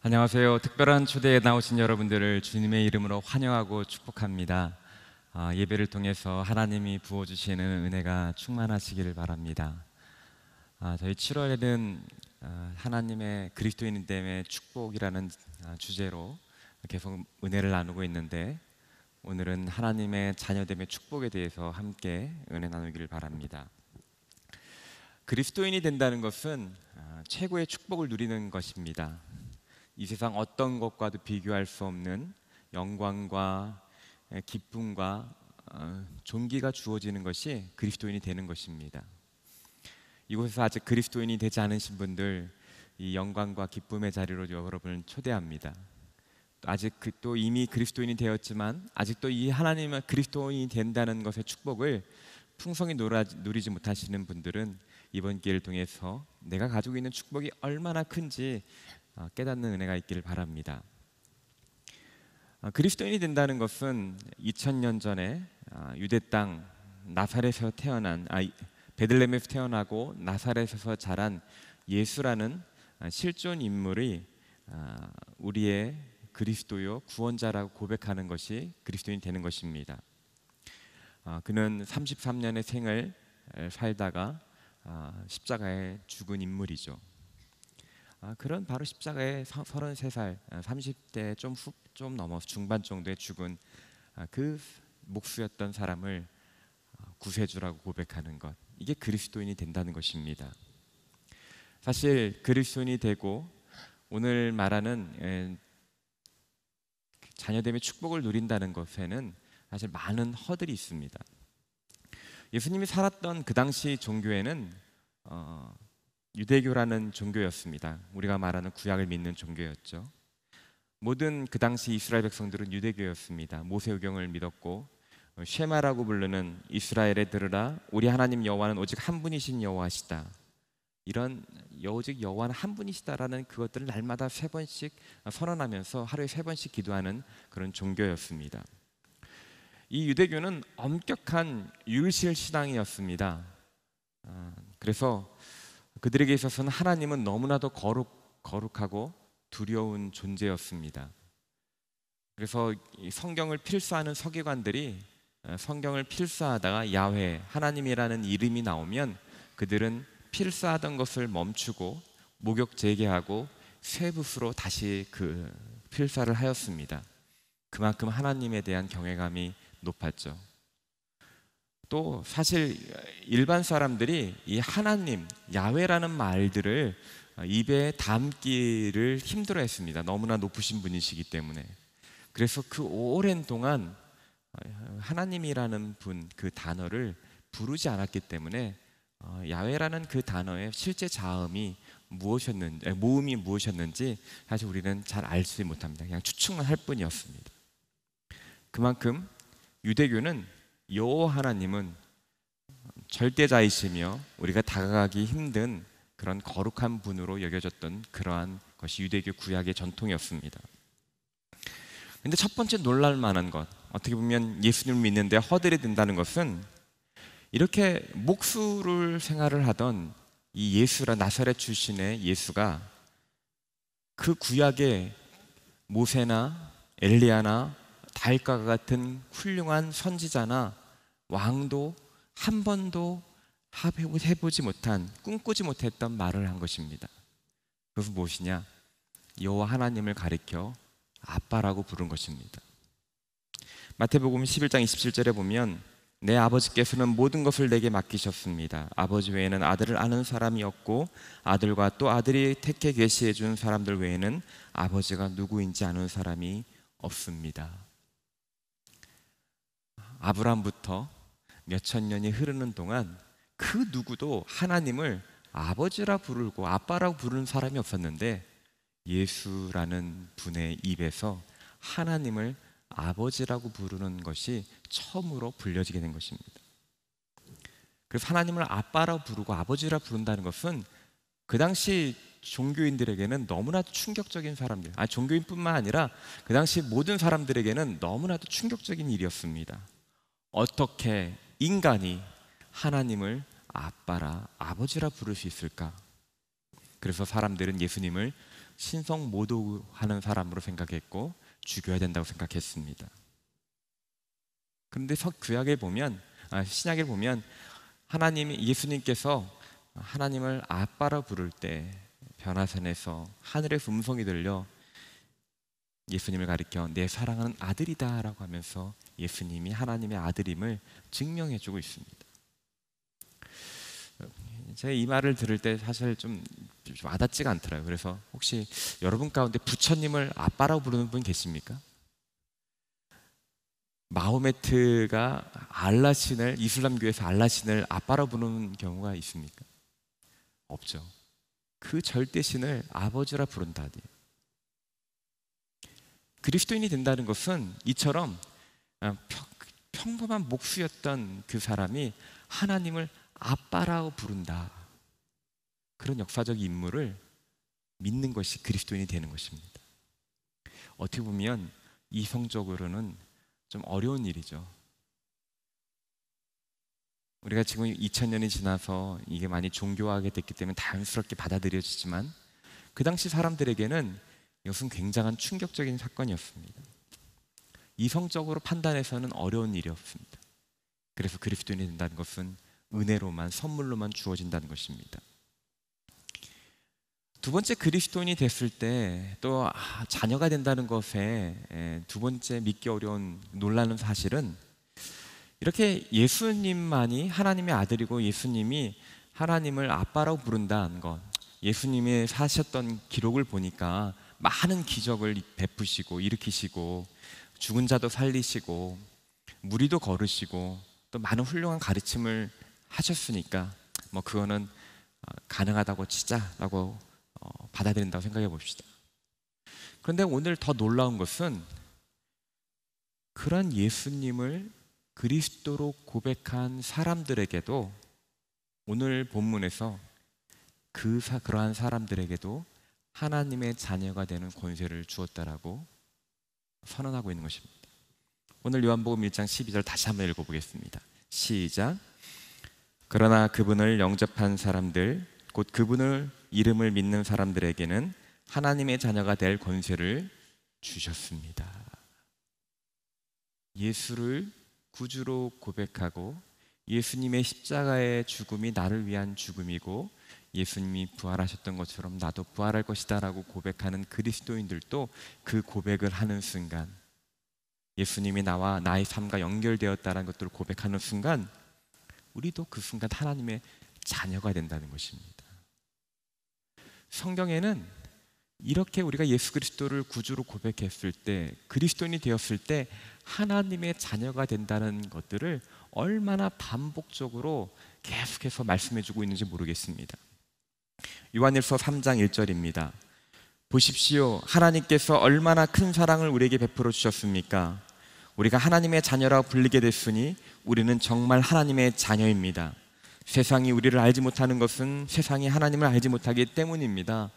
안녕하세요. 특별한 초대에 나오신 여러분들을 주님의 이름으로 환영하고 축복합니다. 예배를 통해서 하나님이 부어주시는 은혜가 충만하시기를 바랍니다. 저희 7월에는 하나님의 그리스도인됨의 축복이라는 주제로 계속 은혜를 나누고 있는데, 오늘은 하나님의 자녀됨의 축복에 대해서 함께 은혜 나누기를 바랍니다. 그리스도인이 된다는 것은 최고의 축복을 누리는 것입니다. 이 세상 어떤 것과도 비교할 수 없는 영광과 기쁨과 존귀가 주어지는 것이 그리스도인이 되는 것입니다. 이곳에서 아직 그리스도인이 되지 않으신 분들, 이 영광과 기쁨의 자리로 여러분을 초대합니다. 아직 또 이미 그리스도인이 되었지만 아직도 이 하나님의 그리스도인이 된다는 것의 축복을 풍성히 누리지 못하시는 분들은 이번 기회를 통해서 내가 가지고 있는 축복이 얼마나 큰지 깨닫는 은혜가 있기를 바랍니다. 그리스도인이 된다는 것은 2000년 전에 유대 땅 나사렛에서 태어난 베들레헴에서 태어나고 나사렛에서 자란 예수라는 실존 인물이 우리의 그리스도요 구원자라고 고백하는 것이 그리스도인이 되는 것입니다. 그는 33년의 생을 살다가 십자가에 죽은 인물이죠. 그런 바로 십자가에 33살, 30대 좀 넘어서 중반 정도에 죽은 그 목수였던 사람을 구세주라고 고백하는 것, 이게 그리스도인이 된다는 것입니다. 사실 그리스도인이 되고 오늘 말하는 자녀됨의 축복을 누린다는 것에는 사실 많은 허들이 있습니다. 예수님이 살았던 그 당시 종교에는 유대교라는 종교였습니다. 우리가 말하는 구약을 믿는 종교였죠. 모든 그 당시 이스라엘 백성들은 유대교였습니다. 모세의경을 믿었고 쉐마라고 부르는 이스라엘에 들으라 우리 하나님 여호와는 오직 한 분이신 여호와시다, 이런 오직 여호와는 한 분이시다라는 그것들을 날마다 3번씩 선언하면서 하루에 3번씩 기도하는 그런 종교였습니다. 이 유대교는 엄격한 율실 신앙이었습니다. 그래서 그들에게 있어서는 하나님은 너무나도 거룩하고 두려운 존재였습니다. 그래서 성경을 필사하는 서기관들이 성경을 필사하다가 야훼, 하나님이라는 이름이 나오면 그들은 필사하던 것을 멈추고 목욕 재개하고 새 붓으로 다시 그 필사를 하였습니다. 그만큼 하나님에 대한 경외감이 높았죠. 또 사실 일반 사람들이 이 하나님, 야훼라는 말들을 입에 담기를 힘들어했습니다. 너무나 높으신 분이시기 때문에. 그래서 그 오랜 동안 하나님이라는 분, 그 단어를 부르지 않았기 때문에 야훼라는 그 단어의 실제 자음이 모음이 무엇이었는지 사실 우리는 잘 알지 못합니다. 그냥 추측만 할 뿐이었습니다. 그만큼 유대교는 여호와 하나님은 절대자이시며 우리가 다가가기 힘든 그런 거룩한 분으로 여겨졌던 그러한 것이 유대교 구약의 전통이었습니다. 근데 첫 번째 놀랄 만한 것, 어떻게 보면 예수님을 믿는데 허들이 된다는 것은, 이렇게 목수를 생활을 하던 이 예수라 나사렛 출신의 예수가 그 구약의 모세나 엘리야나 다윗과 같은 훌륭한 선지자나 왕도 한 번도 해보지 못한, 꿈꾸지 못했던 말을 한 것입니다. 그것은 무엇이냐? 여호와 하나님을 가리켜 아빠라고 부른 것입니다. 마태복음 11장 27절에 보면 내 아버지께서는 모든 것을 내게 맡기셨습니다. 아버지 외에는 아들을 아는 사람이 없고 아들과 또 아들이 택해 계시해 준 사람들 외에는 아버지가 누구인지 아는 사람이 없습니다. 아브라함부터 몇천 년이 흐르는 동안 그 누구도 하나님을 아버지라 부르고 아빠라고 부르는 사람이 없었는데, 예수라는 분의 입에서 하나님을 아버지라고 부르는 것이 처음으로 불려지게 된 것입니다. 그래서 하나님을 아빠라고 부르고 아버지라 부른다는 것은 그 당시 종교인들에게는 너무나도 충격적인 사람들, 종교인뿐만 아니라 그 당시 모든 사람들에게는 너무나도 충격적인 일이었습니다. 어떻게 인간이 하나님을 아빠라, 아버지라 부를 수 있을까? 그래서 사람들은 예수님을 신성 모독하는 사람으로 생각했고 죽여야 된다고 생각했습니다. 그런데 구약에 보면, 신약에 보면 예수님께서 하나님을 아빠라 부를 때 변화산에서 하늘에서 음성이 들려 예수님을 가리켜 내 사랑하는 아들이다 라고 하면서 예수님이 하나님의 아들임을 증명해주고 있습니다. 제가 이 말을 들을 때 사실 좀 와닿지가 않더라고요. 그래서 혹시 여러분 가운데 부처님을 아빠라고 부르는 분 계십니까? 마호메트가 알라신을, 이슬람교에서 알라신을 아빠라고 부르는 경우가 있습니까? 없죠. 그 절대신을 아버지라 부른다니. 그리스도인이 된다는 것은 이처럼 평범한 목수였던 그 사람이 하나님을 아빠라고 부른다, 그런 역사적 인물을 믿는 것이 그리스도인이 되는 것입니다. 어떻게 보면 이성적으로는 좀 어려운 일이죠. 우리가 지금 2000년이 지나서 이게 많이 종교화하게 됐기 때문에 자연스럽게 받아들여지지만 그 당시 사람들에게는 이것은 굉장한 충격적인 사건이었습니다. 이성적으로 판단해서는 어려운 일이었습니다. 그래서 그리스도인이 된다는 것은 은혜로만, 선물로만 주어진다는 것입니다. 두 번째, 그리스도인이 됐을 때 또 자녀가 된다는 것에 두 번째 믿기 어려운 놀라는 사실은, 이렇게 예수님만이 하나님의 아들이고 예수님이 하나님을 아빠라고 부른다는 것, 예수님이 사셨던 기록을 보니까 많은 기적을 베푸시고 일으키시고 죽은 자도 살리시고 무리도 걸으시고 또 많은 훌륭한 가르침을 하셨으니까 그거는 가능하다고 치자라고 받아들인다고 생각해 봅시다. 그런데 오늘 더 놀라운 것은 그런 예수님을 그리스도로 고백한 사람들에게도, 오늘 본문에서 그러한 사람들에게도 하나님의 자녀가 되는 권세를 주었다라고 선언하고 있는 것입니다. 오늘 요한복음 1장 12절 다시 한번 읽어보겠습니다. 시작. 그러나 그분을 영접한 사람들, 곧 그분을 이름을 믿는 사람들에게는 하나님의 자녀가 될 권세를 주셨습니다. 예수를 구주로 고백하고 예수님의 십자가의 죽음이 나를 위한 죽음이고 예수님이 부활하셨던 것처럼 나도 부활할 것이다 라고 고백하는 그리스도인들도 그 고백을 하는 순간, 예수님이 나와 나의 삶과 연결되었다는 것들을 고백하는 순간 우리도 그 순간 하나님의 자녀가 된다는 것입니다. 성경에는 이렇게 우리가 예수 그리스도를 구주로 고백했을 때, 그리스도인이 되었을 때 하나님의 자녀가 된다는 것들을 얼마나 반복적으로 계속해서 말씀해주고 있는지 모르겠습니다. 요한일서 3장 1절입니다. 보십시오, 하나님께서 얼마나 큰 사랑을 우리에게 베풀어 주셨습니까? 우리가 하나님의 자녀라고 불리게 됐으니 우리는 정말 하나님의 자녀입니다. 세상이 우리를 알지 못하는 것은 세상이 하나님을 알지 못하기 때문입니다.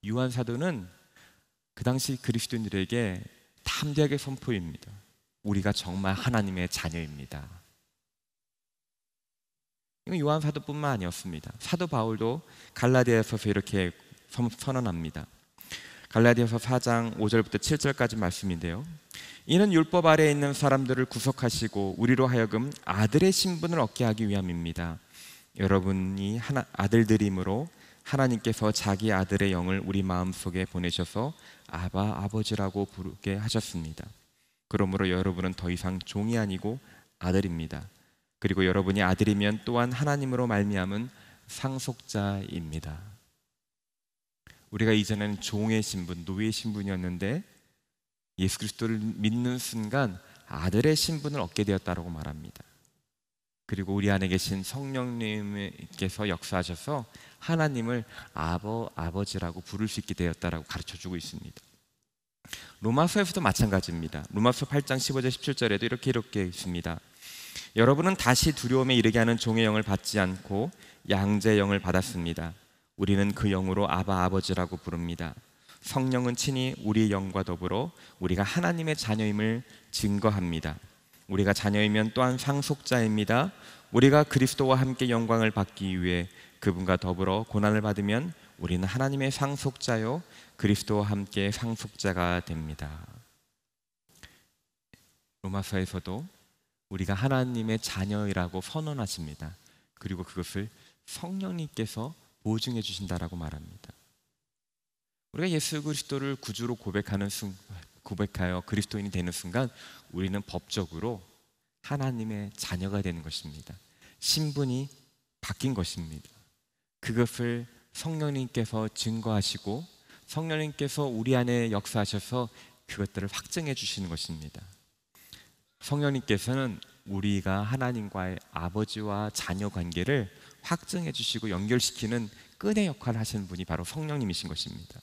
요한 사도는 그 당시 그리스도인들에게 담대하게 선포입니다. 우리가 정말 하나님의 자녀입니다. 이건 요한 사도뿐만 아니었습니다. 사도 바울도 갈라디아서서 이렇게 선언합니다. 갈라디아서 4장 5절부터 7절까지 말씀인데요. 이는 율법 아래에 있는 사람들을 구속하시고 우리로 하여금 아들의 신분을 얻게 하기 위함입니다. 여러분이 아들들이므로 하나님께서 자기 아들의 영을 우리 마음속에 보내셔서 아바, 아버지라고 부르게 하셨습니다. 그러므로 여러분은 더 이상 종이 아니고 아들입니다. 그리고 여러분이 아들이면 또한 하나님으로 말미암은 상속자입니다. 우리가 이전에는 종의 신분, 노예의 신분이었는데 예수 그리스도를 믿는 순간 아들의 신분을 얻게 되었다고 말합니다. 그리고 우리 안에 계신 성령님께서 역사하셔서 하나님을 아버지라고 부를 수 있게 되었다라고 가르쳐주고 있습니다. 로마서에서도 마찬가지입니다. 로마서 8장 15절 17절에도 이렇게 있습니다. 여러분은 다시 두려움에 이르게 하는 종의 영을 받지 않고 양자의 영을 받았습니다. 우리는 그 영으로 아바, 아버지라고 부릅니다. 성령은 친히 우리의 영과 더불어 우리가 하나님의 자녀임을 증거합니다. 우리가 자녀이면 또한 상속자입니다. 우리가 그리스도와 함께 영광을 받기 위해 그분과 더불어 고난을 받으면 우리는 하나님의 상속자요 그리스도와 함께 상속자가 됩니다. 로마서에서도 우리가 하나님의 자녀이라고 선언하십니다. 그리고 그것을 성령님께서 보증해 주신다라고 말합니다. 우리가 예수 그리스도를 구주로 고백하여 그리스도인이 되는 순간 우리는 법적으로 하나님의 자녀가 되는 것입니다. 신분이 바뀐 것입니다. 그것을 성령님께서 증거하시고 성령님께서 우리 안에 역사하셔서 그것들을 확증해 주시는 것입니다. 성령님께서는 우리가 하나님과의 아버지와 자녀 관계를 확증해 주시고 연결시키는 끈의 역할을 하시는 분이 바로 성령님이신 것입니다.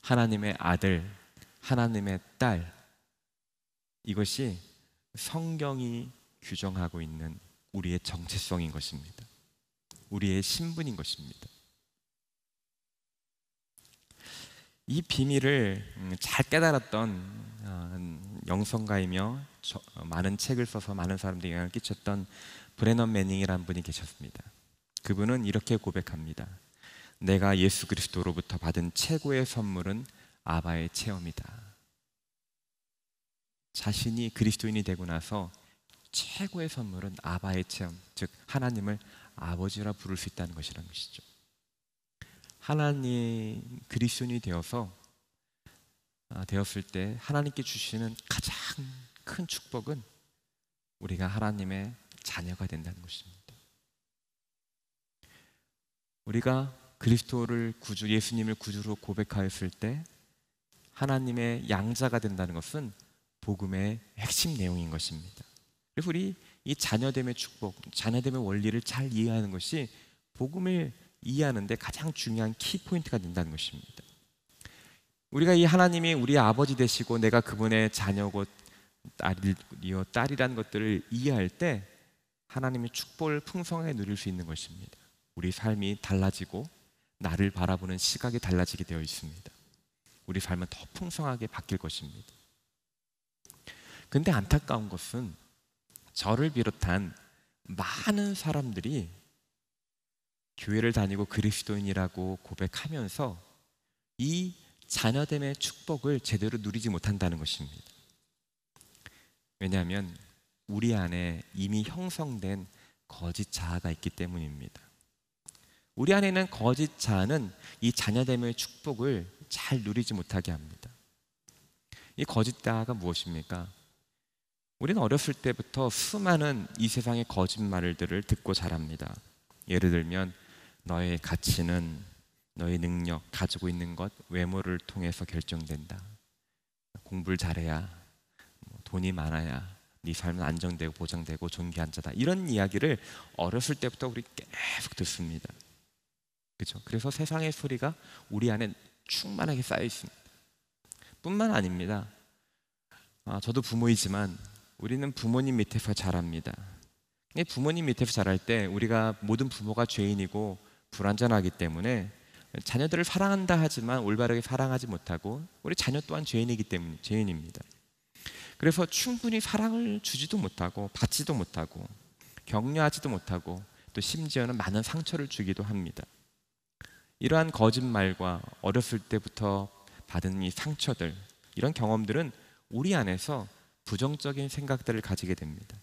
하나님의 아들, 하나님의 딸, 이것이 성경이 규정하고 있는 우리의 정체성인 것입니다. 우리의 신분인 것입니다. 이 비밀을 잘 깨달았던 영성가이며 많은 책을 써서 많은 사람들에게 영향을 끼쳤던 브레넌 매닝이라는 분이 계셨습니다. 그분은 이렇게 고백합니다. 내가 예수 그리스도로부터 받은 최고의 선물은 아바의 체험이다. 자신이 그리스도인이 되고 나서 최고의 선물은 아바의 체험, 즉 하나님을 아버지라 부를 수 있다는 것이라는 것이죠. 하나님 그리스도인이 되었을 때 하나님께 주시는 가장 큰 축복은 우리가 하나님의 자녀가 된다는 것입니다. 우리가 그리스도를 예수님을 구주로 고백하였을 때 하나님의 양자가 된다는 것은 복음의 핵심 내용인 것입니다. 그래서 우리 이 자녀됨의 축복, 자녀됨의 원리를 잘 이해하는 것이 복음을 이해하는데 가장 중요한 키포인트가 된다는 것입니다. 우리가 이 하나님이 우리 아버지 되시고 내가 그분의 자녀고 딸이라는 것들을 이해할 때 하나님의 축복을 풍성하게 누릴 수 있는 것입니다. 우리 삶이 달라지고 나를 바라보는 시각이 달라지게 되어 있습니다. 우리 삶은 더 풍성하게 바뀔 것입니다. 근데 안타까운 것은 저를 비롯한 많은 사람들이 교회를 다니고 그리스도인이라고 고백하면서 이 자녀됨의 축복을 제대로 누리지 못한다는 것입니다. 왜냐하면 우리 안에 이미 형성된 거짓 자아가 있기 때문입니다. 우리 안에는 거짓 자아는 이 자녀됨의 축복을 잘 누리지 못하게 합니다. 이 거짓 자아가 무엇입니까? 우리는 어렸을 때부터 수많은 이 세상의 거짓말들을 듣고 자랍니다. 예를 들면 너의 가치는 너의 능력, 가지고 있는 것, 외모를 통해서 결정된다. 공부를 잘해야, 돈이 많아야 네 삶은 안정되고 보장되고 존귀한 자다. 이런 이야기를 어렸을 때부터 우리 계속 듣습니다. 그렇죠? 그래서 세상의 소리가 우리 안에 충만하게 쌓여 있습니다. 뿐만 아닙니다. 저도 부모이지만 우리는 부모님 밑에서 자랍니다. 부모님 밑에서 자랄 때 우리가 모든 부모가 죄인이고 불완전하기 때문에 자녀들을 사랑한다 하지만 올바르게 사랑하지 못하고 우리 자녀 또한 죄인이기 때문에 죄인입니다. 그래서 충분히 사랑을 주지도 못하고 받지도 못하고 격려하지도 못하고 또 심지어는 많은 상처를 주기도 합니다. 이러한 거짓말과 어렸을 때부터 받은 이 상처들, 이런 경험들은 우리 안에서 부정적인 생각들을 가지게 됩니다.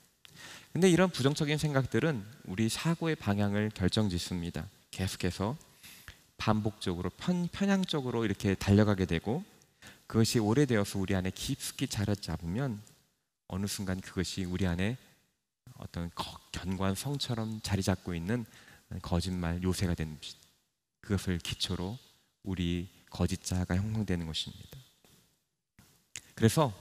근데 이런 부정적인 생각들은 우리 사고의 방향을 결정짓습니다. 계속해서 반복적으로 편향적으로 이렇게 달려가게 되고 그것이 오래되어서 우리 안에 깊숙이 자리 잡으면 어느 순간 그것이 우리 안에 어떤 견고한 성처럼 자리 잡고 있는 거짓말 요새가 되는 것입니다. 그것을 기초로 우리 거짓 자아가 형성되는 것입니다. 그래서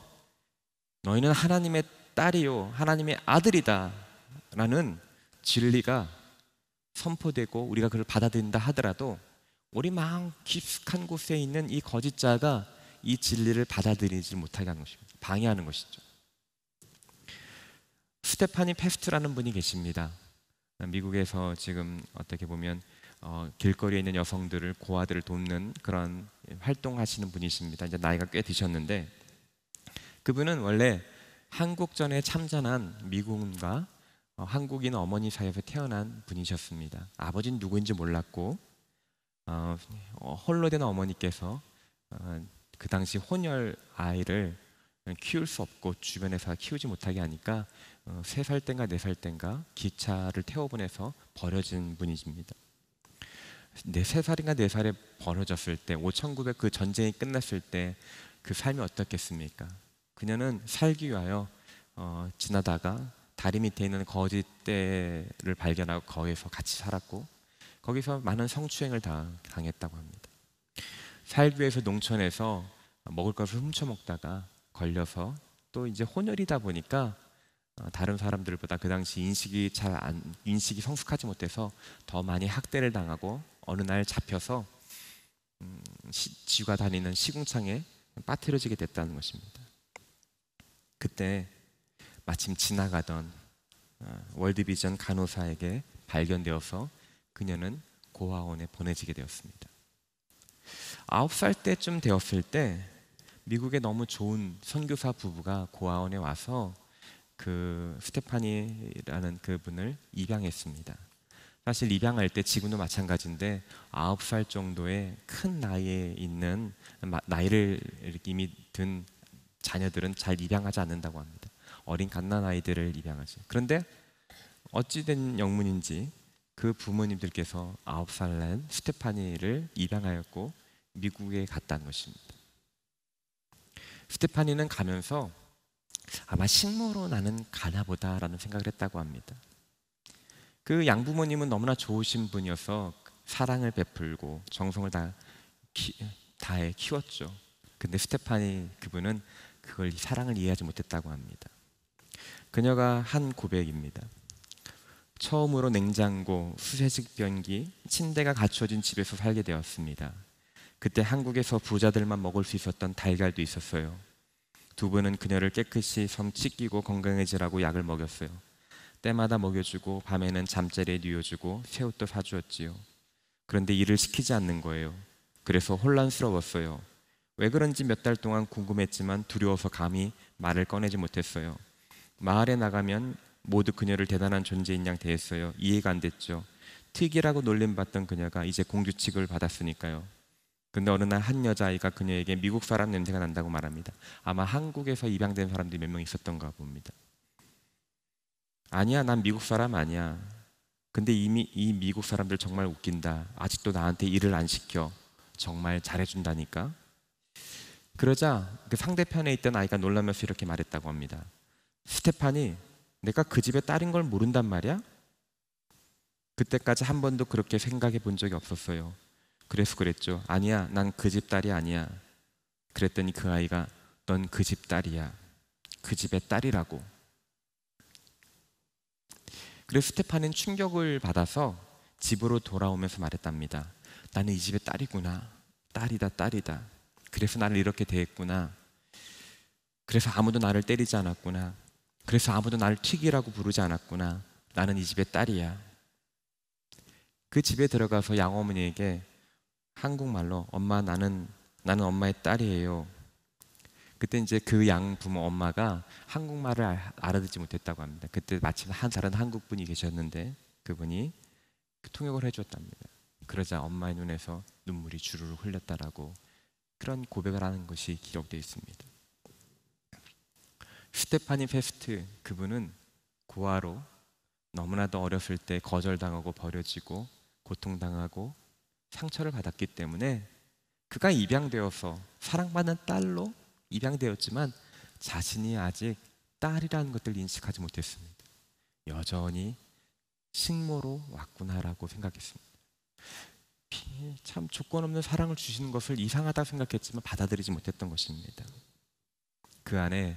너희는 하나님의 딸이요 하나님의 아들이다 라는 진리가 선포되고 우리가 그걸 받아들인다 하더라도 우리 마음 깊숙한 곳에 있는 이 거짓 자아가 이 진리를 받아들이지 못하게 하는 것입니다. 방해하는 것이죠. 스테파니 페스트라는 분이 계십니다. 미국에서 지금 어떻게 보면 길거리에 있는 여성들을 고아들을 돕는 그런 활동하시는 분이십니다. 이제 나이가 꽤 드셨는데 그분은 원래 한국전에 참전한 미군과 한국인 어머니 사이에서 태어난 분이셨습니다. 아버지는 누구인지 몰랐고 홀로 된 어머니께서 그 당시 혼혈 아이를 키울 수 없고 주변에서 키우지 못하게 하니까 3살 땐가 4살 땐가 기차를 태워보내서 버려진 분이십니다. 3살인가 4살에 버려졌을 때 5900 그 전쟁이 끝났을 때 그 삶이 어떻겠습니까? 그녀는 살기 위하여 지나다가 다리 밑에 있는 거짓대를 발견하고 거기서 같이 살았고 거기서 많은 성추행을 당했다고 합니다. 살기 위해서 농촌에서 먹을 것을 훔쳐 먹다가 걸려서 또 이제 혼혈이다 보니까 다른 사람들보다 그 당시 인식이 성숙하지 못해서 더 많이 학대를 당하고 어느 날 잡혀서 지가 다니는 시궁창에 빠뜨려지게 됐다는 것입니다. 그때 마침 지나가던 월드비전 간호사에게 발견되어서 그녀는 고아원에 보내지게 되었습니다. 9살 때쯤 되었을 때 미국에 너무 좋은 선교사 부부가 고아원에 와서 그 스테파니라는 그분을 입양했습니다. 사실 입양할 때 지금도 마찬가지인데 9살 정도의 큰 나이에 있는 나이를 이미 든 자녀들은 잘 입양하지 않는다고 합니다. 어린 갓난아이들을 입양하지. 그런데 어찌된 영문인지 그 부모님들께서 9살 난 스테파니를 입양하였고 미국에 갔다는 것입니다. 스테파니는 가면서 아마 식모로 나는 가나 보다라는 생각을 했다고 합니다. 그 양부모님은 너무나 좋으신 분이어서 사랑을 베풀고 정성을 다해 키웠죠. 근데 스테파니 그분은 그걸 사랑을 이해하지 못했다고 합니다. 그녀가 한 고백입니다. 처음으로 냉장고, 수세식 변기, 침대가 갖춰진 집에서 살게 되었습니다. 그때 한국에서 부자들만 먹을 수 있었던 달걀도 있었어요. 두 분은 그녀를 깨끗이 섬 씻기고 건강해지라고 약을 먹였어요. 때마다 먹여주고 밤에는 잠자리에 누워주고 새 옷도 사주었지요. 그런데 일을 시키지 않는 거예요. 그래서 혼란스러웠어요. 왜 그런지 몇 달 동안 궁금했지만 두려워서 감히 말을 꺼내지 못했어요. 마을에 나가면 모두 그녀를 대단한 존재인 양 대했어요. 이해가 안 됐죠. 특이라고 놀림받던 그녀가 이제 공주 취급을 받았으니까요. 근데 어느 날 한 여자아이가 그녀에게 미국 사람 냄새가 난다고 말합니다. 아마 한국에서 입양된 사람들이 몇 명 있었던가 봅니다. 아니야, 난 미국 사람 아니야. 근데 이미 이 미국 사람들 정말 웃긴다. 아직도 나한테 일을 안 시켜. 정말 잘해준다니까. 그러자 그 상대편에 있던 아이가 놀라면서 이렇게 말했다고 합니다. 스테파니, 내가 그 집의 딸인 걸 모른단 말이야? 그때까지 한 번도 그렇게 생각해 본 적이 없었어요. 그래서 그랬죠. 아니야, 난 그 집 딸이 아니야. 그랬더니 그 아이가 넌 그 집 딸이야. 그 집의 딸이라고. 그래서 스테파니는 충격을 받아서 집으로 돌아오면서 말했답니다. 나는 이 집의 딸이구나. 딸이다, 딸이다. 그래서 나를 이렇게 대했구나. 그래서 아무도 나를 때리지 않았구나. 그래서 아무도 나를 튀기라고 부르지 않았구나. 나는 이 집의 딸이야. 그 집에 들어가서 양어머니에게 한국말로 엄마 나는 엄마의 딸이에요. 그때 이제 그 양부모 엄마가 한국말을 알아듣지 못했다고 합니다. 그때 마침 다른 한국 분이 계셨는데 그분이 통역을 해줬답니다. 그러자 엄마의 눈에서 눈물이 주르르 흘렸다라고 그런 고백을 하는 것이 기록되어 있습니다. 스테파니 페스트 그분은 고아로 너무나도 어렸을 때 거절당하고 버려지고 고통당하고 상처를 받았기 때문에 그가 입양되어서 사랑받는 딸로 입양되었지만 자신이 아직 딸이라는 것들을 인식하지 못했습니다. 여전히 식모로 왔구나라고 생각했습니다. 참 조건 없는 사랑을 주시는 것을 이상하다고 생각했지만 받아들이지 못했던 것입니다. 그 안에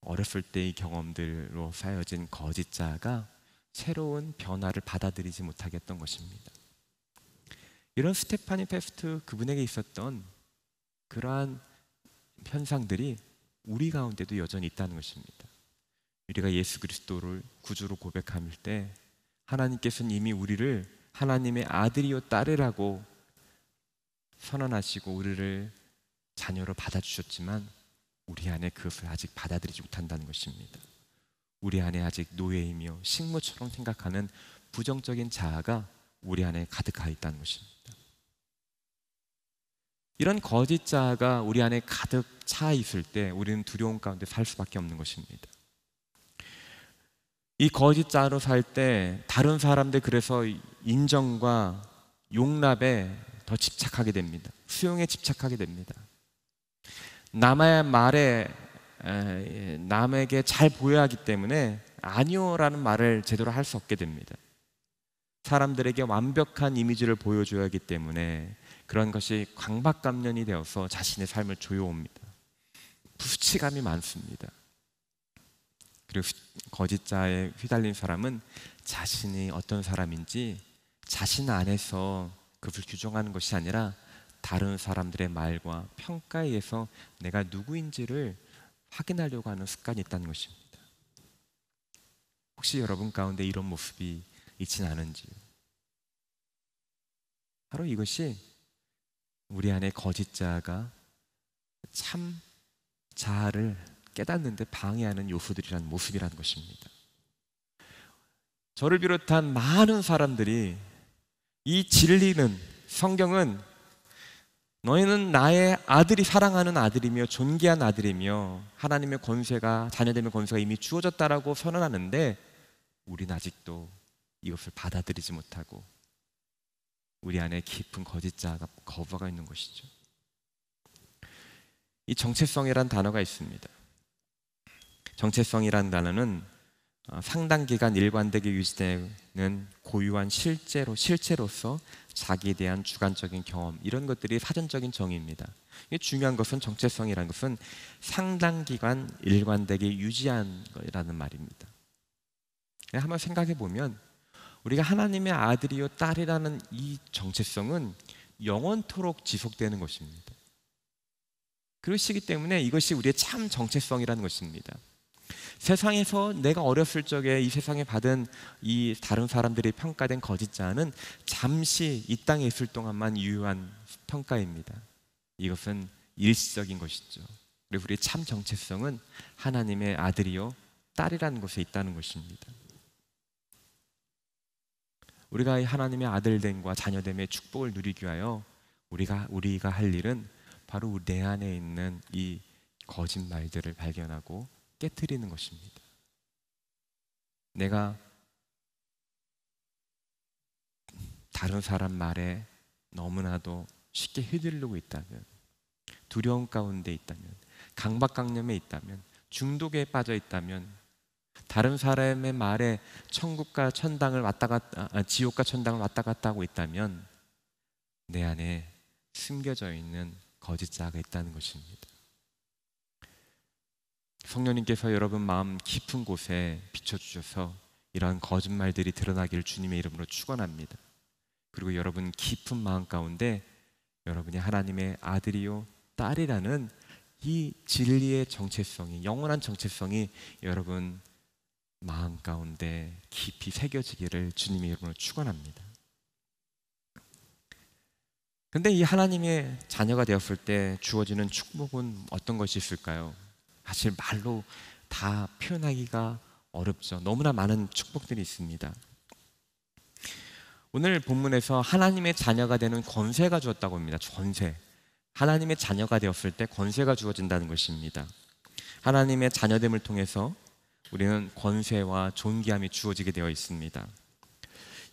어렸을 때의 경험들로 쌓여진 거짓 자아가 새로운 변화를 받아들이지 못하게 했던 것입니다. 이런 스테파니 페스트 그분에게 있었던 그러한 현상들이 우리 가운데도 여전히 있다는 것입니다. 우리가 예수 그리스도를 구주로 고백할 때 하나님께서는 이미 우리를 하나님의 아들이요 딸이라고 선언하시고 우리를 자녀로 받아주셨지만 우리 안에 그것을 아직 받아들이지 못한다는 것입니다. 우리 안에 아직 노예이며 식모처럼 생각하는 부정적인 자아가 우리 안에 가득하 있다는 것입니다. 이런 거짓자가 우리 안에 가득 차 있을 때 우리는 두려움 가운데 살 수밖에 없는 것입니다. 이 거짓자로 살 때 다른 사람들 그래서 인정과 용납에 더 집착하게 됩니다. 수용에 집착하게 됩니다. 남의 말에 남에게 잘 보여야 하기 때문에 아니요라는 말을 제대로 할 수 없게 됩니다. 사람들에게 완벽한 이미지를 보여줘야 하기 때문에 그런 것이 강박감염이 되어서 자신의 삶을 조여옵니다. 수치감이 많습니다. 그리고 거짓자에 휘달린 사람은 자신이 어떤 사람인지 자신 안에서 그것을 규정하는 것이 아니라 다른 사람들의 말과 평가에 의해서 내가 누구인지를 확인하려고 하는 습관이 있다는 것입니다. 혹시 여러분 가운데 이런 모습이 있지는 않은지요? 바로 이것이 우리 안에 거짓자가 참 자아를 깨닫는데 방해하는 요소들이라는 모습이라는 것입니다. 저를 비롯한 많은 사람들이 이 진리는, 성경은 너희는 나의 아들이 사랑하는 아들이며 존귀한 아들이며 하나님의 권세가, 자녀됨의 권세가 이미 주어졌다라고 선언하는데 우리는 아직도 이것을 받아들이지 못하고 우리 안에 깊은 거짓자가 거부가 있는 것이죠. 이 정체성이란 단어가 있습니다. 정체성이란 단어는 상당 기간 일관되게 유지되는 고유한 실체로서 자기에 대한 주관적인 경험, 이런 것들이 사전적인 정의입니다. 중요한 것은 정체성이라는 것은 상당 기간 일관되게 유지한 거라는 말입니다. 한번 생각해 보면 우리가 하나님의 아들이요 딸이라는 이 정체성은 영원토록 지속되는 것입니다. 그러시기 때문에 이것이 우리의 참 정체성이라는 것입니다. 세상에서 내가 어렸을 적에 이 세상에 받은 이 다른 사람들이 평가된 거짓자는 잠시 이 땅에 있을 동안만 유효한 평가입니다. 이것은 일시적인 것이죠. 그리고 우리의 참 정체성은 하나님의 아들이요 딸이라는 것에 있다는 것입니다. 우리가 하나님의 아들됨과 자녀됨의 축복을 누리기 위하여 우리가 할 일은 바로 내 안에 있는 이 거짓말들을 발견하고 깨트리는 것입니다. 내가 다른 사람 말에 너무나도 쉽게 휘둘리고 있다면, 두려움 가운데 있다면, 강박관념에 있다면, 중독에 빠져 있다면, 다른 사람의 말에 천국과 천당을 지옥과 천당을 왔다 갔다 하고 있다면 내 안에 숨겨져 있는 거짓자가 있다는 것입니다. 성령님께서 여러분 마음 깊은 곳에 비춰주셔서 이러한 거짓말들이 드러나기를 주님의 이름으로 축원합니다. 그리고 여러분 깊은 마음 가운데 여러분이 하나님의 아들이요 딸이라는 이 진리의 정체성이, 영원한 정체성이 여러분 마음 가운데 깊이 새겨지기를 주님의 이름으로 축원합니다. 근데 이 하나님의 자녀가 되었을 때 주어지는 축복은 어떤 것이 있을까요? 사실 말로 다 표현하기가 어렵죠. 너무나 많은 축복들이 있습니다. 오늘 본문에서 하나님의 자녀가 되는 권세가 주었다고 합니다. 권세. 하나님의 자녀가 되었을 때 권세가 주어진다는 것입니다. 하나님의 자녀됨을 통해서 우리는 권세와 존귀함이 주어지게 되어 있습니다.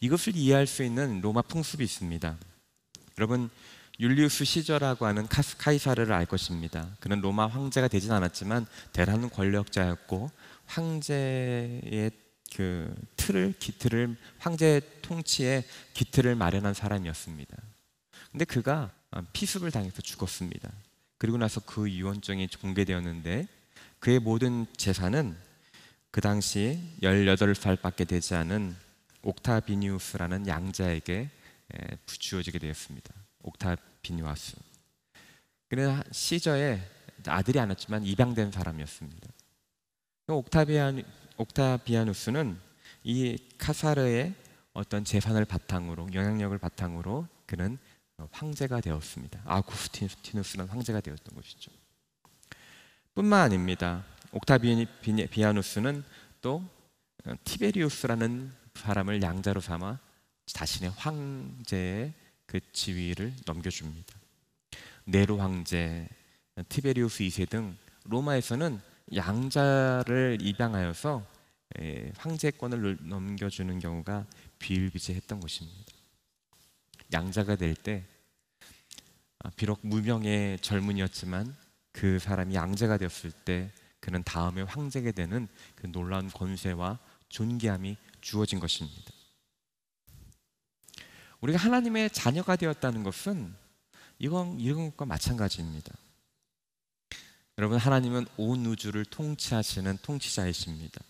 이것을 이해할 수 있는 로마 풍습이 있습니다. 여러분 율리우스 시저라고 하는 카이사르를 알 것입니다. 그는 로마 황제가 되진 않았지만 대단한 권력자였고 황제의 기틀을 황제 통치의 기틀을 마련한 사람이었습니다. 근데 그가 피습을 당해서 죽었습니다. 그리고 나서 그 유언장이 공개되었는데 그의 모든 재산은 그 당시 18살밖에 되지 않은 옥타비니우스라는 양자에게 주어지게 되었습니다. 옥타비니우스. 그는 시저의 아들이 아니었지만 입양된 사람이었습니다. 옥타비아누스는 이 카사르의 어떤 재산을 바탕으로, 영향력을 바탕으로 그는 황제가 되었습니다. 아구스티누스는 황제가 되었던 것이죠. 뿐만 아닙니다. 옥타비아누스는 또 티베리우스라는 사람을 양자로 삼아 자신의 황제의 그 지위를 넘겨줍니다. 네로 황제, 티베리우스 2세 등 로마에서는 양자를 입양하여서 황제권을 넘겨주는 경우가 비일비재했던 것입니다. 양자가 될 때 비록 무명의 젊은이였지만 그 사람이 양자가 되었을 때 그는 다음에 황제가 되는 그 놀라운 권세와 존귀함이 주어진 것입니다. 우리가 하나님의 자녀가 되었다는 것은 이런 것과 마찬가지입니다. 여러분, 하나님은 온 우주를 통치하시는 통치자이십니다.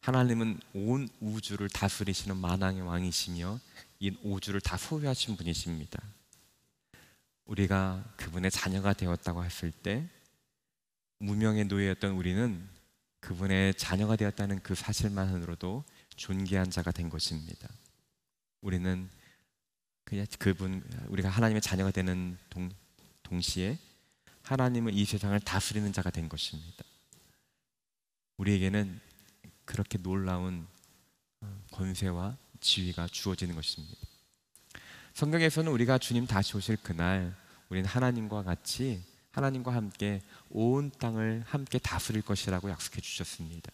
하나님은 온 우주를 다스리시는 만왕의 왕이시며 이 우주를 다 소유하신 분이십니다. 우리가 그분의 자녀가 되었다고 했을 때 무명의 노예였던 우리는 그분의 자녀가 되었다는 그 사실만으로도 존귀한 자가 된 것입니다. 우리는 우리가 하나님의 자녀가 되는 동시에 하나님은 이 세상을 다스리는 자가 된 것입니다. 우리에게는 그렇게 놀라운 권세와 지위가 주어지는 것입니다. 성경에서는 우리가 주님 다시 오실 그날 우리는 하나님과 같이 하나님과 함께 온 땅을 함께 다스릴 것이라고 약속해 주셨습니다.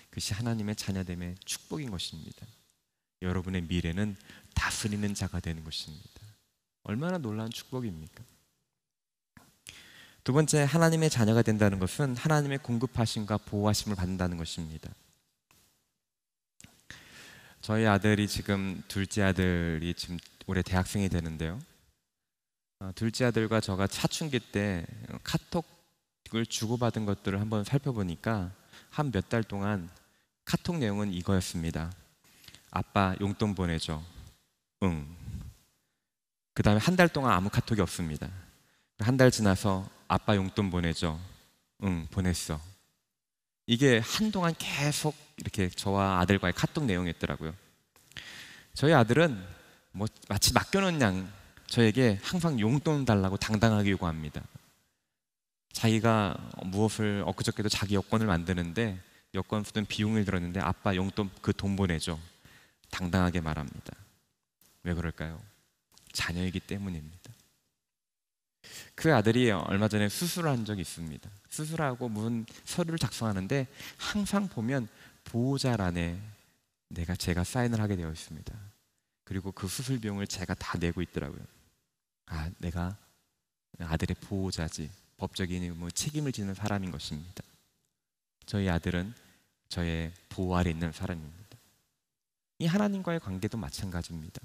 그것이 하나님의 자녀됨의 축복인 것입니다. 여러분의 미래는 다스리는 자가 되는 것입니다. 얼마나 놀라운 축복입니까? 두 번째, 하나님의 자녀가 된다는 것은 하나님의 공급하심과 보호하심을 받는다는 것입니다. 저희 아들이 둘째 아들이 지금 올해 대학생이 되는데요. 둘째 아들과 저가 사춘기 때 카톡을 주고받은 것들을 한번 살펴보니까 한 몇 달 동안 카톡 내용은 이거였습니다. 아빠 용돈 보내줘. 응. 그 다음에 한 달 동안 아무 카톡이 없습니다. 한 달 지나서 아빠 용돈 보내줘. 응, 보냈어. 이게 한동안 계속 이렇게 저와 아들과의 카톡 내용이었더라고요. 저희 아들은 마치 맡겨놓은 양 저에게 항상 용돈 달라고 당당하게 요구합니다. 자기가 무엇을 엊그저께도 자기 여권을 만드는데 여권 쓰던 비용을 들었는데 아빠 용돈 그 돈 보내줘. 당당하게 말합니다. 왜 그럴까요? 자녀이기 때문입니다. 그 아들이 얼마 전에 수술을 한 적이 있습니다. 수술하고 무슨 서류를 작성하는데 항상 보면 보호자란에 제가 사인을 하게 되어 있습니다. 그리고 그 수술 비용을 제가 다 내고 있더라고요. 내가 아들의 보호자지, 법적인 책임을 지는 사람인 것입니다. 저희 아들은 저의 보호 아래 있는 사람입니다. 이 하나님과의 관계도 마찬가지입니다.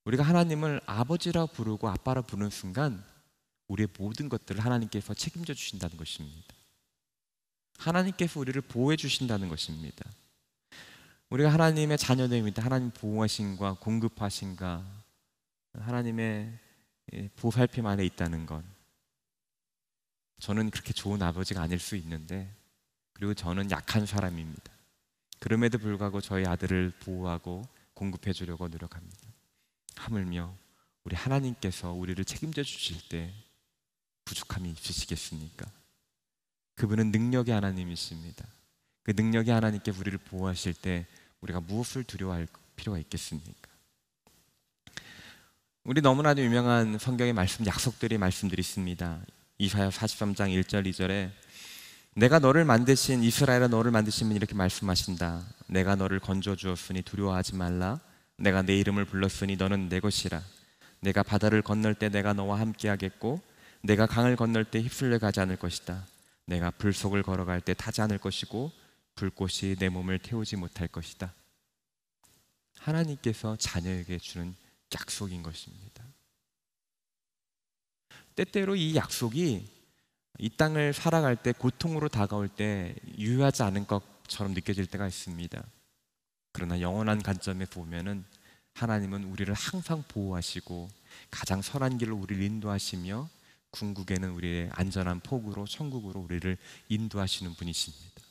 우리가 하나님을 아버지라 부르고 아빠라 부르는 순간 우리의 모든 것들을 하나님께서 책임져 주신다는 것입니다. 하나님께서 우리를 보호해 주신다는 것입니다. 우리가 하나님의 자녀됨입니다. 하나님 보호하심과 공급하심과 하나님의 보살핌 안에 있다는 것. 저는 그렇게 좋은 아버지가 아닐 수 있는데, 그리고 저는 약한 사람입니다. 그럼에도 불구하고 저희 아들을 보호하고 공급해 주려고 노력합니다. 하물며 우리 하나님께서 우리를 책임져 주실 때 부족함이 있으시겠습니까? 그분은 능력의 하나님이십니다. 그 능력의 하나님께 우리를 보호하실 때 우리가 무엇을 두려워할 필요가 있겠습니까? 우리 너무나도 유명한 성경의 말씀들이 있습니다. 이사야 43장 1절 2절에 내가 너를 만드신 이스라엘아 너를 만드신 분이 이렇게 말씀하신다. 내가 너를 건져 주었으니 두려워하지 말라. 내가 내 이름을 불렀으니 너는 내 것이라. 내가 바다를 건널 때 내가 너와 함께 하겠고 내가 강을 건널 때 휩쓸려 가지 않을 것이다. 내가 불 속을 걸어갈 때 타지 않을 것이고 불꽃이 내 몸을 태우지 못할 것이다. 하나님께서 자녀에게 주는 약속인 것입니다. 때때로 이 약속이 이 땅을 살아갈 때 고통으로 다가올 때 유효하지 않은 것처럼 느껴질 때가 있습니다. 그러나 영원한 관점에 보면은 하나님은 우리를 항상 보호하시고 가장 선한 길로 우리를 인도하시며 궁극에는 우리의 안전한 폭으로 천국으로 우리를 인도하시는 분이십니다.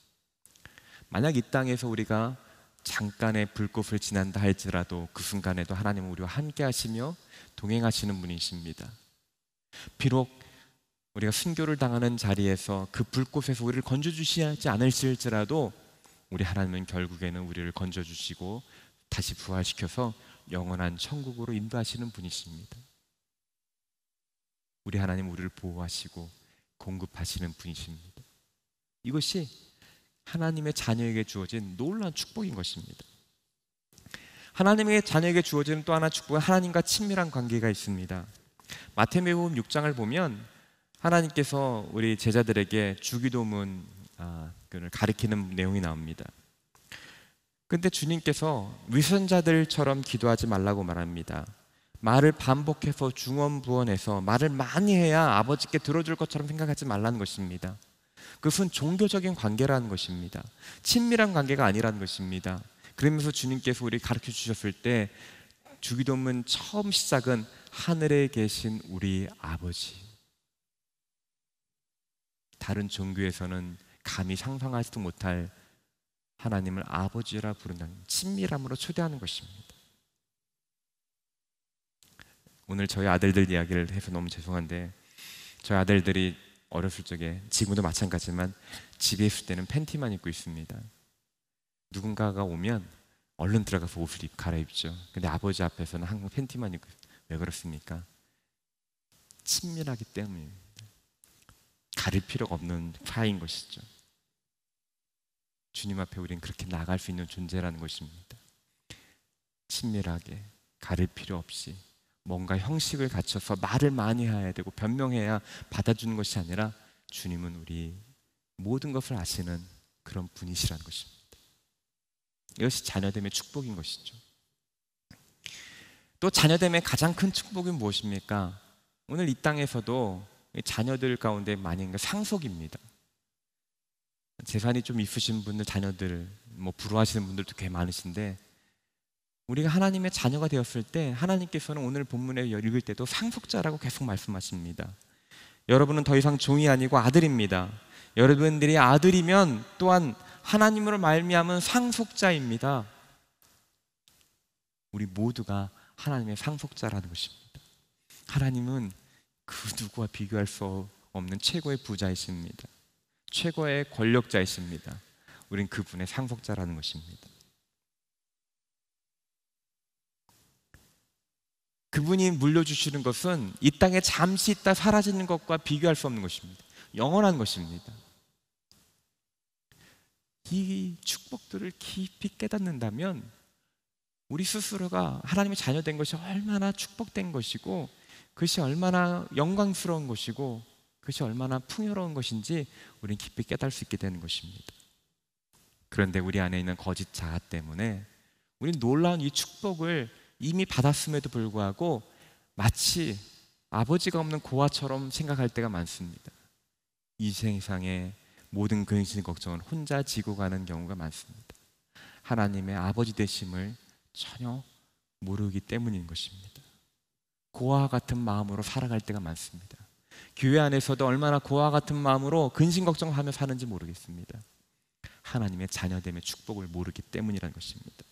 만약 이 땅에서 우리가 잠깐의 불꽃을 지난다 할지라도 그 순간에도 하나님은 우리와 함께 하시며 동행하시는 분이십니다. 비록 우리가 순교를 당하는 자리에서 그 불꽃에서 우리를 건져주시지 않으실지라도 우리 하나님은 결국에는 우리를 건져주시고 다시 부활시켜서 영원한 천국으로 인도하시는 분이십니다. 우리 하나님 우리를 보호하시고 공급하시는 분이십니다. 이것이 하나님의 자녀에게 주어진 놀라운 축복인 것입니다. 하나님의 자녀에게 주어지는 또 하나 축복은 하나님과 친밀한 관계가 있습니다. 마태복음 6장을 보면 하나님께서 우리 제자들에게 주기도문을 가리키는 내용이 나옵니다. 근데 주님께서 위선자들처럼 기도하지 말라고 말합니다. 말을 반복해서 중언부언해서 말을 많이 해야 아버지께 들어줄 것처럼 생각하지 말라는 것입니다. 그것은 종교적인 관계라는 것입니다. 친밀한 관계가 아니라는 것입니다. 그러면서 주님께서 우리 가르쳐 주셨을 때 주기도문 처음 시작은 하늘에 계신 우리 아버지. 다른 종교에서는 감히 상상하지도 못할 하나님을 아버지라 부른다는 친밀함으로 초대하는 것입니다. 오늘 저희 아들들 이야기를 해서 너무 죄송한데, 저희 아들들이 어렸을 적에, 지금도 마찬가지지만 집에 있을 때는 팬티만 입고 있습니다. 누군가가 오면 얼른 들어가서 옷을 갈아입죠. 근데 아버지 앞에서는 항상 팬티만 입고. 왜 그렇습니까? 친밀하기 때문입니다. 가릴 필요가 없는 사이인 것이죠. 주님 앞에 우리는 그렇게 나갈 수 있는 존재라는 것입니다. 친밀하게, 가릴 필요 없이 뭔가 형식을 갖춰서 말을 많이 해야 되고 변명해야 받아주는 것이 아니라 주님은 우리 모든 것을 아시는 그런 분이시라는 것입니다. 이것이 자녀됨의 축복인 것이죠. 또 자녀됨의 가장 큰 축복은 무엇입니까? 오늘 이 땅에서도 자녀들 가운데 많이 있는 상속입니다. 재산이 좀 있으신 분들, 자녀들 부러워하시는 분들도 꽤 많으신데, 우리가 하나님의 자녀가 되었을 때 하나님께서는 오늘 본문에 읽을 때도 상속자라고 계속 말씀하십니다. 여러분은 더 이상 종이 아니고 아들입니다. 여러분들이 아들이면 또한 하나님으로 말미암은 상속자입니다. 우리 모두가 하나님의 상속자라는 것입니다. 하나님은 그 누구와 비교할 수 없는 최고의 부자이십니다. 최고의 권력자이십니다. 우린 그분의 상속자라는 것입니다. 그분이 물려주시는 것은 이 땅에 잠시 있다 사라지는 것과 비교할 수 없는 것입니다. 영원한 것입니다. 이 축복들을 깊이 깨닫는다면 우리 스스로가 하나님의 자녀된 것이 얼마나 축복된 것이고, 그것이 얼마나 영광스러운 것이고, 그것이 얼마나 풍요로운 것인지 우리는 깊이 깨달을 수 있게 되는 것입니다. 그런데 우리 안에 있는 거짓 자아 때문에 우리는 놀라운 이 축복을 이미 받았음에도 불구하고 마치 아버지가 없는 고아처럼 생각할 때가 많습니다. 이 세상의 모든 근심 걱정을 혼자 지고 가는 경우가 많습니다. 하나님의 아버지 되심을 전혀 모르기 때문인 것입니다. 고아와 같은 마음으로 살아갈 때가 많습니다. 교회 안에서도 얼마나 고아와 같은 마음으로 근심 걱정하며 사는지 모르겠습니다. 하나님의 자녀됨의 축복을 모르기 때문이라는 것입니다.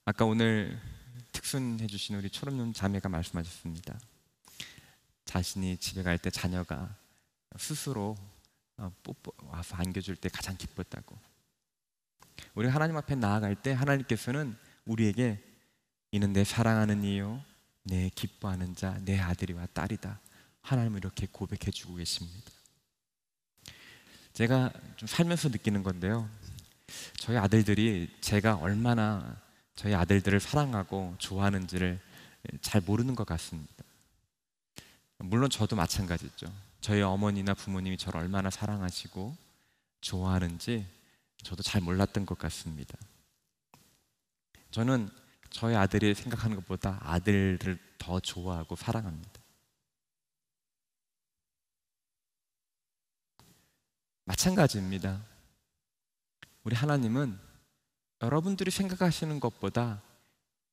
아까 오늘 특순해 주신 우리 초롬님 자매가 말씀하셨습니다. 자신이 집에 갈 때 자녀가 스스로 와서 안겨줄 때 가장 기뻤다고. 우리 하나님 앞에 나아갈 때 하나님께서는 우리에게 이는 내 사랑하는 이요 내 기뻐하는 자 내 아들이와 딸이다, 하나님은 이렇게 고백해 주고 계십니다. 제가 좀 살면서 느끼는 건데요, 저희 아들들이 제가 얼마나 저희 아들들을 사랑하고 좋아하는지를 잘 모르는 것 같습니다. 물론 저도 마찬가지죠. 저희 어머니나 부모님이 저를 얼마나 사랑하시고 좋아하는지 저도 잘 몰랐던 것 같습니다. 저는 저희 아들이 생각하는 것보다 아들을 더 좋아하고 사랑합니다. 마찬가지입니다. 우리 하나님은 여러분들이 생각하시는 것보다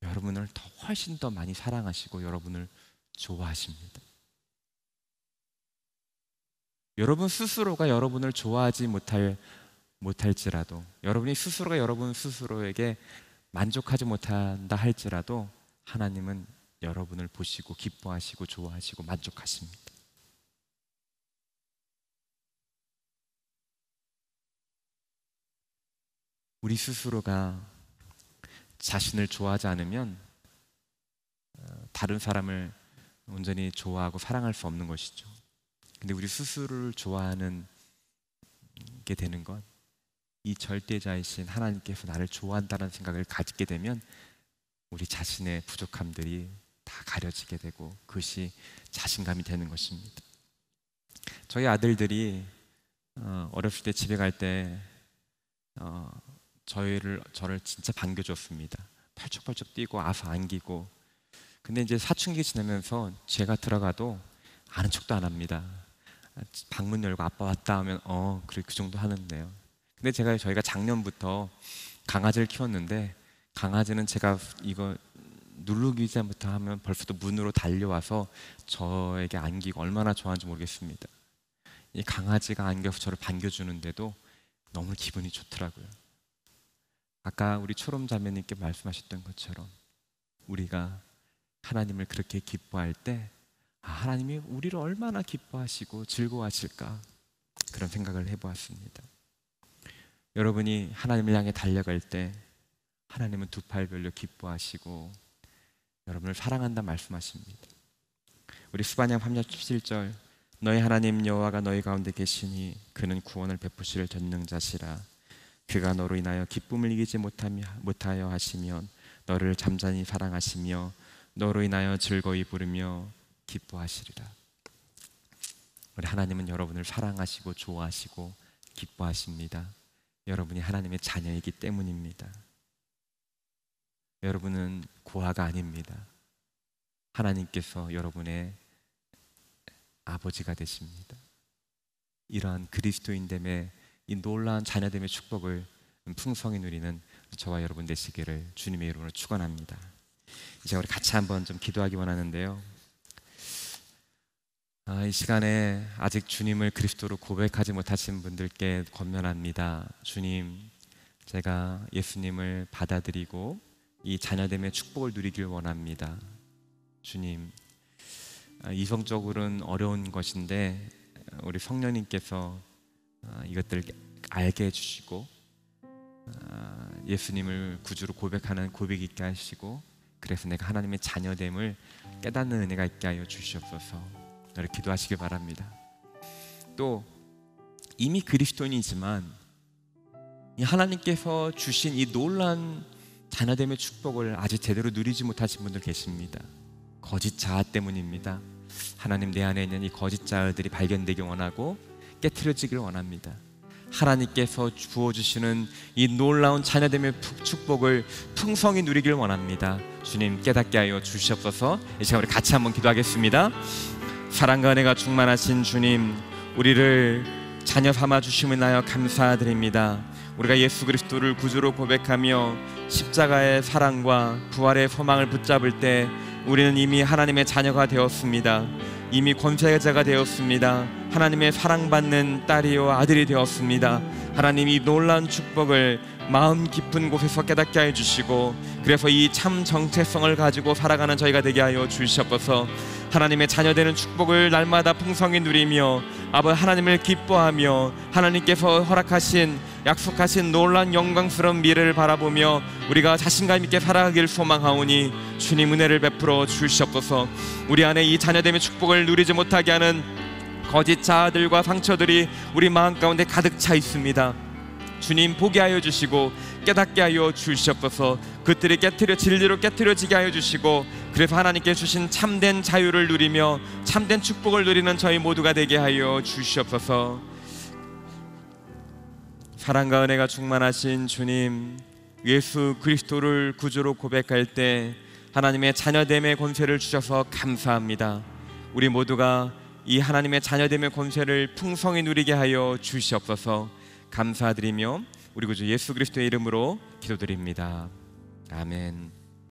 여러분을 훨씬 더 많이 사랑하시고 여러분을 좋아하십니다. 여러분 스스로가 여러분을 좋아하지 못할지라도, 여러분이 스스로가 여러분 스스로에게 만족하지 못한다 할지라도 하나님은 여러분을 보시고 기뻐하시고 좋아하시고 만족하십니다. 우리 스스로가 자신을 좋아하지 않으면 다른 사람을 온전히 좋아하고 사랑할 수 없는 것이죠. 근데 우리 스스로를 좋아하는 게 되는 것, 이 절대자이신 하나님께서 나를 좋아한다는 생각을 가지게 되면 우리 자신의 부족함들이 다 가려지게 되고 그것이 자신감이 되는 것입니다. 저희 아들들이 어렸을 때 집에 갈 때 저를 진짜 반겨줬습니다. 펄쩍펄쩍 뛰고 아서 안기고. 근데 이제 사춘기 지나면서 제가 들어가도 아는 척도 안 합니다. 방문 열고 아빠 왔다 하면 그래 그 정도 하는데요. 근데 저희가 작년부터 강아지를 키웠는데 강아지는 제가 이거 누르기 전부터 하면 벌써도 문으로 달려와서 저에게 안기고 얼마나 좋아하는지 모르겠습니다. 이 강아지가 안겨서 저를 반겨주는데도 너무 기분이 좋더라고요. 아까 우리 초롬 자매님께 말씀하셨던 것처럼 우리가 하나님을 그렇게 기뻐할 때 하나님이 우리를 얼마나 기뻐하시고 즐거워하실까, 그런 생각을 해보았습니다. 여러분이 하나님을 향해 달려갈 때 하나님은 두 팔 벌려 기뻐하시고 여러분을 사랑한다 말씀하십니다. 우리 스바냐 3장 17절, 너희 하나님 여호와가 너희 가운데 계시니 그는 구원을 베푸실 전능자시라. 그가 너로 인하여 기쁨을 이기지 못하여 하시면 너를 잠잠히 사랑하시며 너로 인하여 즐거이 부르며 기뻐하시리라. 우리 하나님은 여러분을 사랑하시고 좋아하시고 기뻐하십니다. 여러분이 하나님의 자녀이기 때문입니다. 여러분은 고아가 아닙니다. 하나님께서 여러분의 아버지가 되십니다. 이러한 그리스도인됨의 이 놀라운 자녀됨의 축복을 풍성히 누리는 저와 여러분 되시기를 주님의 이름으로 축원합니다. 이제 우리 같이 한번 좀 기도하기 원하는데요. 이 시간에 아직 주님을 그리스도로 고백하지 못하신 분들께 권면합니다. 주님, 제가 예수님을 받아들이고 이 자녀됨의 축복을 누리길 원합니다. 주님, 이성적으로는 어려운 것인데 우리 성령님께서 이것들을 알게 해주시고 예수님을 구주로 고백하는 고백이 있게 하시고, 그래서 내가 하나님의 자녀됨을 깨닫는 은혜가 있게 하여 주시옵소서. 너를 기도하시길 바랍니다. 또 이미 그리스도인이지만 이 하나님께서 주신 이 놀라운 자녀됨의 축복을 아직 제대로 누리지 못하신 분들 계십니다. 거짓 자아 때문입니다. 하나님, 내 안에 있는 이 거짓 자아들이 발견되기 원하고 깨트려지길 원합니다. 하나님께서 부어주시는 이 놀라운 자녀됨의 축복을 풍성히 누리길 원합니다. 주님, 깨닫게 하여 주시옵소서. 이 시간 우리 같이 한번 기도하겠습니다. 사랑과 은혜가 충만하신 주님, 우리를 자녀 삼아 주심을 인하여 감사드립니다. 우리가 예수 그리스도를 구주로 고백하며 십자가의 사랑과 부활의 소망을 붙잡을 때 우리는 이미 하나님의 자녀가 되었습니다. 이미 권세자가 되었습니다. 하나님의 사랑받는 딸이요 아들이 되었습니다. 하나님, 이 놀라운 축복을 마음 깊은 곳에서 깨닫게 하여 주시고, 그래서 이 참 정체성을 가지고 살아가는 저희가 되게 하여 주시옵소서. 하나님의 자녀되는 축복을 날마다 풍성히 누리며 아버지 하나님을 기뻐하며 하나님께서 허락하신 약속하신 놀라운 영광스러운 미래를 바라보며 우리가 자신감 있게 살아가길 소망하오니 주님, 은혜를 베풀어 주시옵소서. 우리 안에 이 자녀됨의 축복을 누리지 못하게 하는 거짓 자아들과 상처들이 우리 마음 가운데 가득 차 있습니다. 주님, 보게 하여 주시고 깨닫게 하여 주시옵소서. 그들이 진리로 깨트려지게 하여 주시고, 그래서 하나님께 주신 참된 자유를 누리며 참된 축복을 누리는 저희 모두가 되게 하여 주시옵소서. 사랑과 은혜가 충만하신 주님, 예수 그리스도를 구주로 고백할 때 하나님의 자녀됨의 권세를 주셔서 감사합니다. 우리 모두가 이 하나님의 자녀됨의 권세를 풍성히 누리게 하여 주시옵소서. 감사드리며 우리 구주 예수 그리스도의 이름으로 기도드립니다. 아멘.